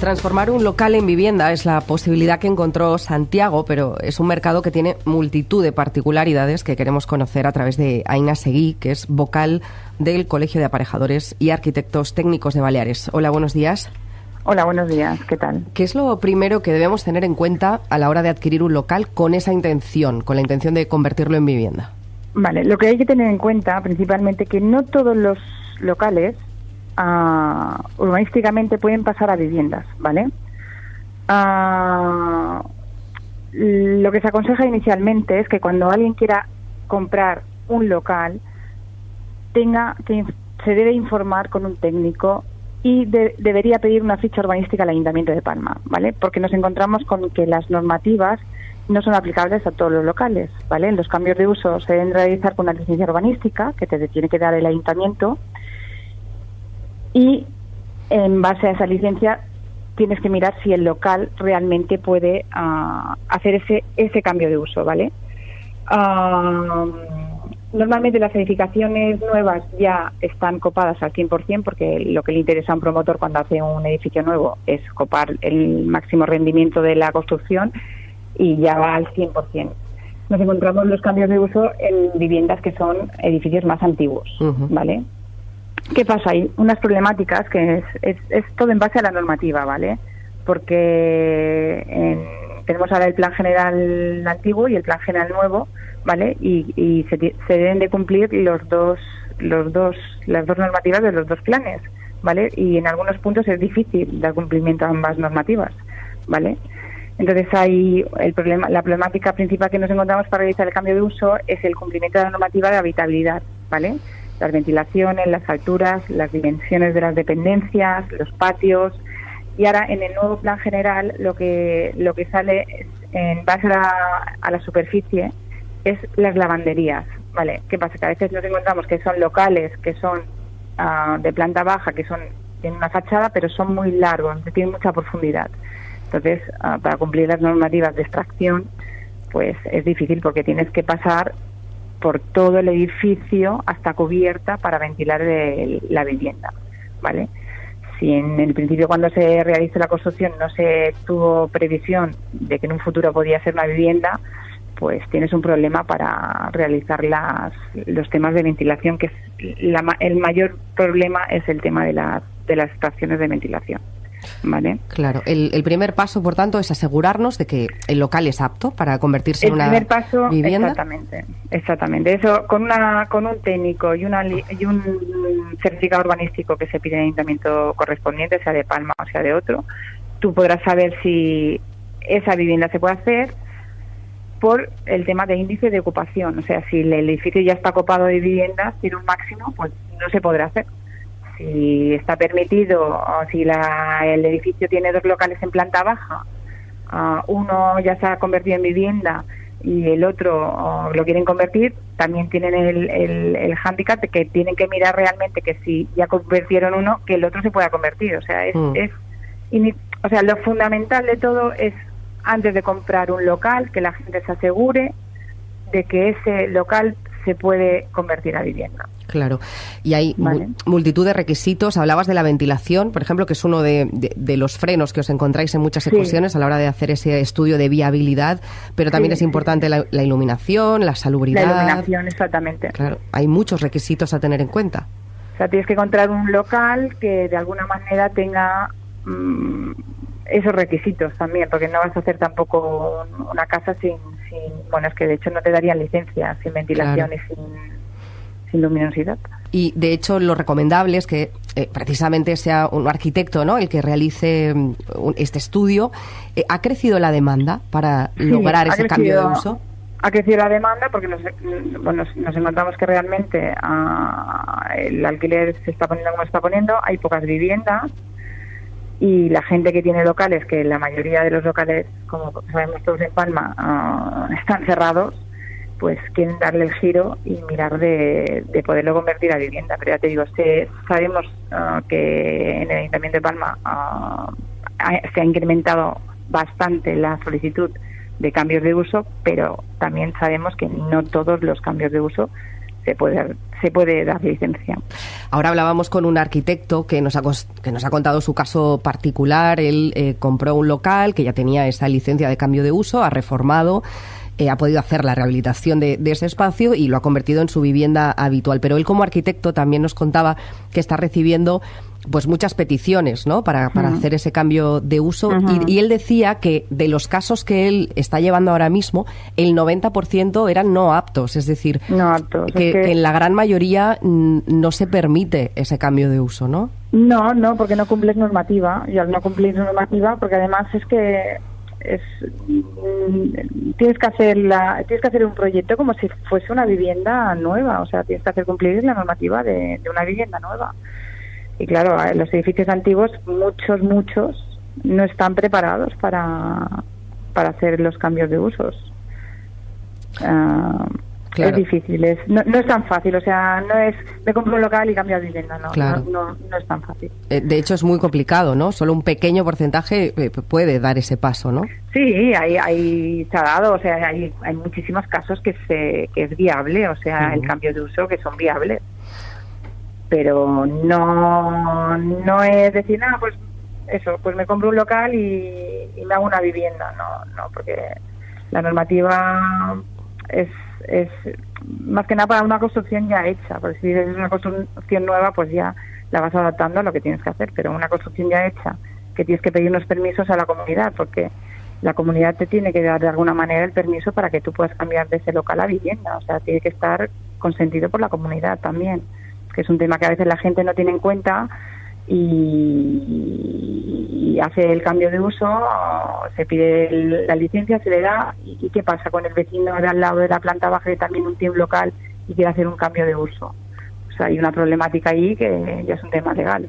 Transformar un local en vivienda es la posibilidad que encontró Santiago, pero es un mercado que tiene multitud de particularidades que queremos conocer a través de Aina Seguí, que es vocal del Colegio de Aparejadores y Arquitectos Técnicos de Baleares. Hola, buenos días. Hola, buenos días. ¿Qué tal? ¿Qué es lo primero que debemos tener en cuenta a la hora de adquirir un local con esa intención, con la intención de convertirlo en vivienda? Vale, lo que hay que tener en cuenta principalmente que no todos los locales urbanísticamente pueden pasar a viviendas, ¿vale? Lo que se aconseja inicialmente es que cuando alguien quiera comprar un local se debe informar con un técnico y debería pedir una ficha urbanística al Ayuntamiento de Palma, ¿vale? Porque nos encontramos con que las normativas no son aplicables a todos los locales, ¿vale? Los cambios de uso se deben realizar con una licencia urbanística que te tiene que dar el Ayuntamiento, y en base a esa licencia tienes que mirar si el local realmente puede hacer ese cambio de uso, ¿vale? Normalmente las edificaciones nuevas ya están copadas al 100%, porque lo que le interesa a un promotor cuando hace un edificio nuevo es copar el máximo rendimiento de la construcción y ya va al 100%. Nos encontramos los cambios de uso en viviendas que son edificios más antiguos, ¿vale? ¿Qué pasa? Hay unas problemáticas que es todo en base a la normativa, ¿vale? Porque tenemos ahora el plan general antiguo y el plan general nuevo, ¿vale? Y se deben de cumplir las dos normativas de los dos planes, ¿vale? Y en algunos puntos es difícil dar cumplimiento a ambas normativas, ¿vale? Entonces la problemática principal que nos encontramos para realizar el cambio de uso es el cumplimiento de la normativa de habitabilidad, ¿vale? Las ventilaciones, las alturas, las dimensiones de las dependencias, los patios. Y ahora en el nuevo plan general lo que sale es, en base a la superficie, es las lavanderías, ¿vale? ¿Qué pasa? Que a veces nos encontramos que son locales que son de planta baja, tienen una fachada, pero son muy largos, tienen mucha profundidad. Entonces, para cumplir las normativas de extracción, pues es difícil porque tienes que pasar por todo el edificio hasta cubierta para ventilar la vivienda, ¿vale? Si en el principio, cuando se realizó la construcción, no se tuvo previsión de que en un futuro podía ser una vivienda, pues tienes un problema para realizar los temas de ventilación, que es el mayor problema es el tema de las estaciones de ventilación, ¿vale? Claro. El primer paso, por tanto, es asegurarnos de que el local es apto para convertirse en una vivienda. El primer paso, exactamente. Eso, con un técnico y un certificado urbanístico que se pide en el ayuntamiento correspondiente, sea de Palma o sea de otro, tú podrás saber si esa vivienda se puede hacer por el tema de índice de ocupación. O sea, si el edificio ya está copado de viviendas, tiene un máximo, pues no se podrá hacer. Si está permitido, o si el edificio tiene dos locales en planta baja, uno ya se ha convertido en vivienda y el otro lo quieren convertir, también tienen el hándicap de que tienen que mirar realmente que si ya convirtieron uno, que el otro se pueda convertir. O sea, lo fundamental de todo es, antes de comprar un local, que la gente se asegure de que ese local se puede convertir a vivienda. Claro. Y hay multitud de requisitos. Hablabas de la ventilación, por ejemplo, que es uno de los frenos que os encontráis en muchas ejecuciones a la hora de hacer ese estudio de viabilidad, pero también es importante la iluminación, la salubridad. La iluminación, exactamente. Claro, hay muchos requisitos a tener en cuenta. O sea, tienes que encontrar un local que de alguna manera tenga esos requisitos también, porque no vas a hacer tampoco una casa sin es que de hecho no te darían licencia sin ventilación y sin luminosidad. Y de hecho lo recomendable es que precisamente sea un arquitecto, ¿no?, el que realice este estudio. ¿Ha crecido la demanda para lograr ese cambio de uso? Ha crecido la demanda porque nos encontramos que realmente el alquiler se está poniendo como se está poniendo, hay pocas viviendas. Y la gente que tiene locales, que la mayoría de los locales, como sabemos todos en Palma, están cerrados, pues quieren darle el giro y mirar de poderlo convertir a vivienda. Pero ya te digo, sabemos que en el Ayuntamiento de Palma se ha incrementado bastante la solicitud de cambios de uso, pero también sabemos que no todos los cambios de uso se se puede dar licencia. Ahora hablábamos con un arquitecto que nos ha contado su caso particular. Él compró un local que ya tenía esa licencia de cambio de uso, ha reformado, ha podido hacer la rehabilitación de ese espacio y lo ha convertido en su vivienda habitual. Pero él, como arquitecto, también nos contaba que está recibiendo pues muchas peticiones, ¿no?, para hacer ese cambio de uso. Y él decía que de los casos que él está llevando ahora mismo, el 90% eran no aptos, es decir, no aptos, que en la gran mayoría no se permite ese cambio de uso, ¿no? No, porque no cumples normativa, y al no cumplir normativa, porque además es que tienes que hacer un proyecto como si fuese una vivienda nueva, o sea, tienes que hacer cumplir la normativa de una vivienda nueva. Y claro, los edificios antiguos, muchos, no están preparados para hacer los cambios de usos. Claro. Es difícil, no es tan fácil, o sea, no es me compro un local y cambio de vivienda, no es tan fácil. De hecho, es muy complicado, ¿no? Solo un pequeño porcentaje puede dar ese paso, ¿no? Sí, se ha dado, o sea, hay muchísimos casos que es viable, o sea, el cambio de uso que son viables. Pero no es decir, pues eso, pues me compro un local y me hago una vivienda, no, porque la normativa es más que nada para una construcción ya hecha, porque si es una construcción nueva, pues ya la vas adaptando a lo que tienes que hacer, pero una construcción ya hecha, que tienes que pedir unos permisos a la comunidad, porque la comunidad te tiene que dar de alguna manera el permiso para que tú puedas cambiar de ese local a vivienda, o sea, tiene que estar consentido por la comunidad también, que es un tema que a veces la gente no tiene en cuenta y hace el cambio de uso, se pide la licencia, se le da, y ¿qué pasa con el vecino de al lado de la planta baja que también tiene un local y quiere hacer un cambio de uso? O sea, hay una problemática ahí que ya es un tema legal.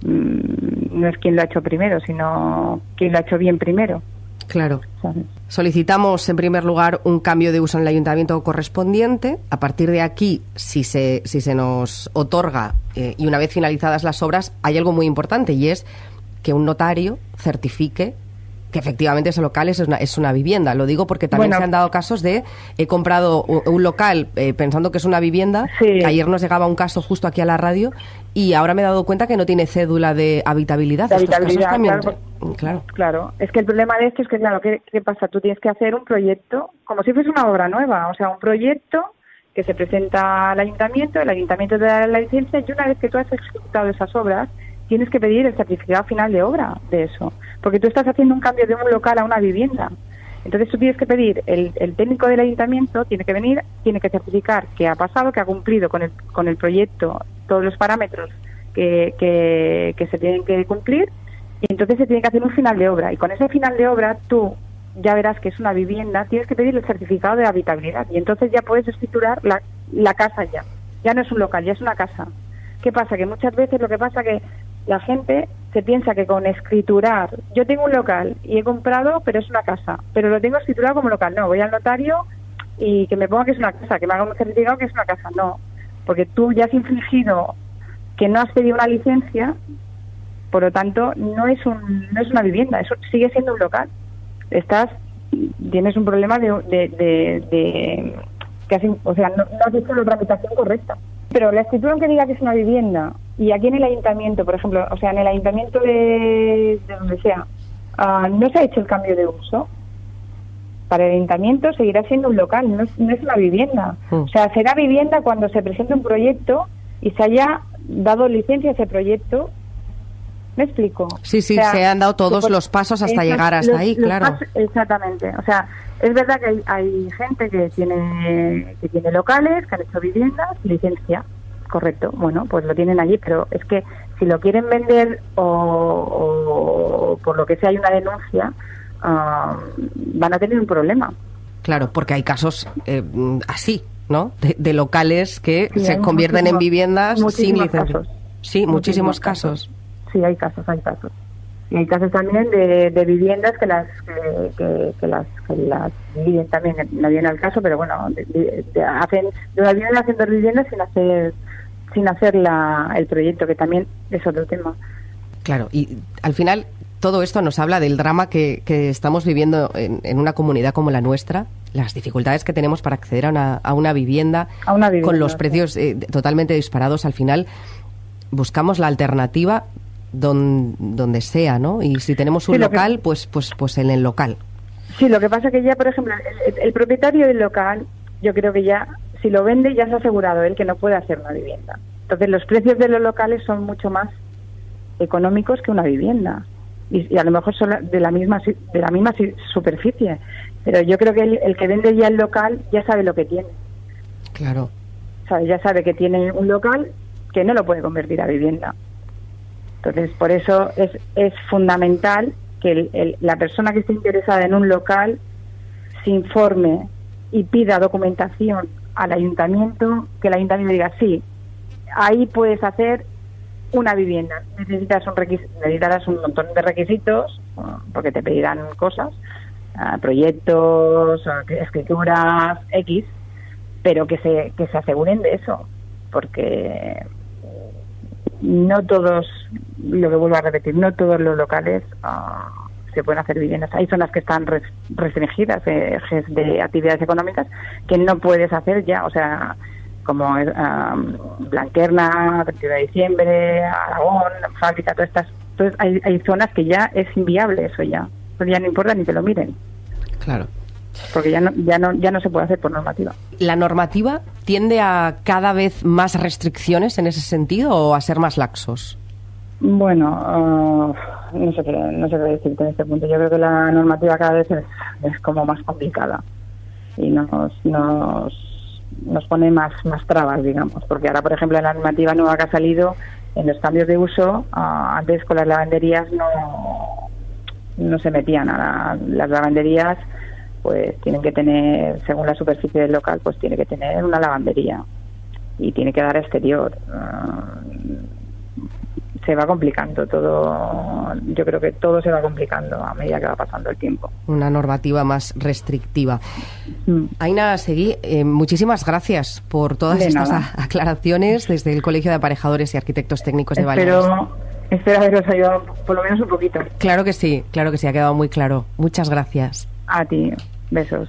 No es quién lo ha hecho primero, sino quién lo ha hecho bien primero. Claro. ¿Sabes? Solicitamos, en primer lugar, un cambio de uso en el ayuntamiento correspondiente. A partir de aquí, si se nos otorga y una vez finalizadas las obras, hay algo muy importante, y es que un notario certifique que efectivamente ese local es una vivienda. Lo digo porque también se han dado casos de he comprado un local pensando que es una vivienda. Sí. Ayer nos llegaba un caso justo aquí a la radio y ahora me he dado cuenta que no tiene cédula de habitabilidad. Claro. Es que el problema de esto es que, claro, ¿qué pasa? Tú tienes que hacer un proyecto como si fuese una obra nueva, o sea, un proyecto que se presenta al ayuntamiento, el ayuntamiento te da la licencia y una vez que tú has ejecutado esas obras, tienes que pedir el certificado final de obra de eso, porque tú estás haciendo un cambio de un local a una vivienda. Entonces tú tienes que pedir, el técnico del ayuntamiento tiene que venir, tiene que certificar que ha pasado, que ha cumplido con el proyecto todos los parámetros que se tienen que cumplir, y entonces se tiene que hacer un final de obra. Y con ese final de obra tú ya verás que es una vivienda, tienes que pedir el certificado de habitabilidad y entonces ya puedes escriturar la casa ya no es un local, ya es una casa. ¿Qué pasa? Que muchas veces lo que pasa que la gente se piensa que con escriturar, yo tengo un local y he comprado, pero es una casa, pero lo tengo escriturado como local. No, voy al notario y que me ponga que es una casa, que me haga un certificado que es una casa. No, porque tú ya has infringido que no has pedido una licencia, por lo tanto no es una vivienda, eso sigue siendo un local. Tienes un problema de que has, o sea, no has hecho la tramitación correcta. Pero la escritura, aunque diga que es una vivienda, y aquí en el ayuntamiento, por ejemplo, o sea, en el ayuntamiento de donde sea, no se ha hecho el cambio de uso, para el ayuntamiento seguirá siendo un local, no es una vivienda. O sea, será vivienda cuando se presente un proyecto y se haya dado licencia a ese proyecto. ¿Me explico? Sí, o sea, se han dado todos los pasos hasta llegar hasta ahí, claro. Exactamente. O sea, es verdad que hay gente que tiene locales, que han hecho viviendas, licencia, correcto. Bueno, pues lo tienen allí, pero es que si lo quieren vender o por lo que sea hay una denuncia, van a tener un problema. Claro, porque hay casos así, ¿no? De locales que se convierten en viviendas sin licencia. Sí, muchísimos casos. Sí, hay casos. Y hay casos también de viviendas que las dividen también, no viene al caso, pero bueno, hacen de una vivienda hacen dos viviendas sin hacer el proyecto, que también es otro tema. Claro, y al final todo esto nos habla del drama que estamos viviendo en una comunidad como la nuestra, las dificultades que tenemos para acceder a una vivienda, con los precios totalmente disparados. Al final buscamos la alternativa donde sea, ¿no? Y si tenemos un local, pues en el local. Sí, lo que pasa que ya, por ejemplo, el propietario del local, yo creo que ya, si lo vende, ya se ha asegurado él que no puede hacer una vivienda. Entonces, los precios de los locales son mucho más económicos que una vivienda. Y a lo mejor son de la misma superficie. Pero yo creo que el que vende ya el local ya sabe lo que tiene. Claro. Ya sabe que tiene un local que no lo puede convertir a vivienda. Entonces, por eso es fundamental que la persona que esté interesada en un local se informe y pida documentación al ayuntamiento, que el ayuntamiento diga, sí, ahí puedes hacer una vivienda. Necesitarás un montón de requisitos, porque te pedirán cosas, proyectos, escrituras, X, pero que se aseguren de eso, porque no todos, lo que vuelvo a repetir, no todos los locales se pueden hacer viviendas. Hay zonas que están restringidas, ejes de actividades económicas, que no puedes hacer ya, o sea, como Blanquerna, 31 de diciembre, Aragón, Fábrica, todas estas. Entonces hay zonas que ya es inviable eso ya. Pues ya no importa ni que lo miren. Claro. Porque ya no se puede hacer por normativa. ¿La normativa tiende a cada vez más restricciones en ese sentido o a ser más laxos? Bueno, no sé qué decirte en este punto. Yo creo que la normativa cada vez es como más complicada y nos pone más trabas, digamos. Porque ahora, por ejemplo, en la normativa nueva que ha salido, en los cambios de uso, antes con las lavanderías no se metían. Ahora las lavanderías pues tienen que tener, según la superficie del local, pues tiene que tener una lavandería y tiene que dar exterior. Se va complicando todo. Yo creo que todo se va complicando a medida que va pasando el tiempo. Una normativa más restrictiva. Aina Seguí, muchísimas gracias por todas estas aclaraciones desde el Colegio de Aparejadores y Arquitectos Técnicos de Baleares. Espero haberos ayudado por lo menos un poquito. Claro que sí, ha quedado muy claro. Muchas gracias. A ti, besos.